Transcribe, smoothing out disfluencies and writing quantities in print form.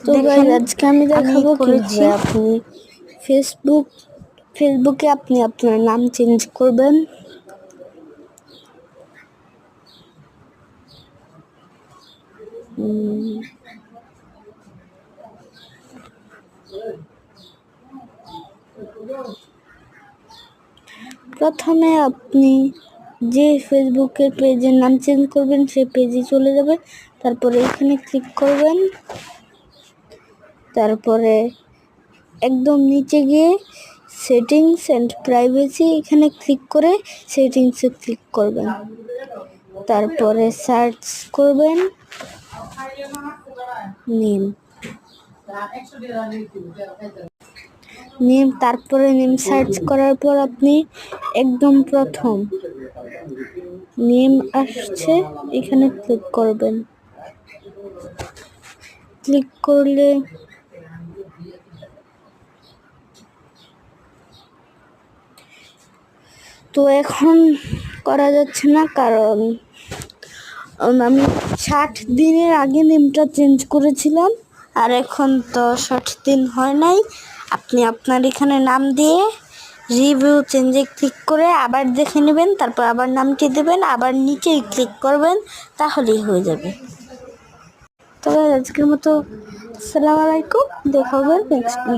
তো গাইস আজকে আমি দেখাবো কিভাবে আপনি ফেসবুকে আপনি আপনার নাম চেঞ্জ করবেন। প্রথমে আপনি যে ফেসবুকের পেজের নাম চেঞ্জ করবেন সেই পেজে চলে যাবেন, তারপরে এখানে ক্লিক করবেন, তারপরে একদম নিচে গিয়ে সেটিংস এন্ড প্রাইভেসি এখানে ক্লিক করে সেটিংসে ক্লিক করবেন, তারপরে সার্চ করবেন নেম, তারপরে নেম সার্চ করার পর আপনি একদম প্রথম নেম আসছে এখানে ক্লিক করবেন। ক্লিক করলে তো এখন করা যাচ্ছে না, কারণ আমি 60 দিনের আগে নেমটা চেঞ্জ করেছিলাম, আর এখন তো 60 দিন হয় নাই। আপনি আপনার এখানে নাম দিয়ে রিভিউ চেঞ্জে ক্লিক করে আবার দেখে নেবেন, তারপর আবার নামটি দেবেন, আবার নিচেই ক্লিক করবেন, তাহলেই হয়ে যাবে। তবে আজকের মতো আসসালামু আলাইকুম, দেখা হবে নেক্সট ভিডিও।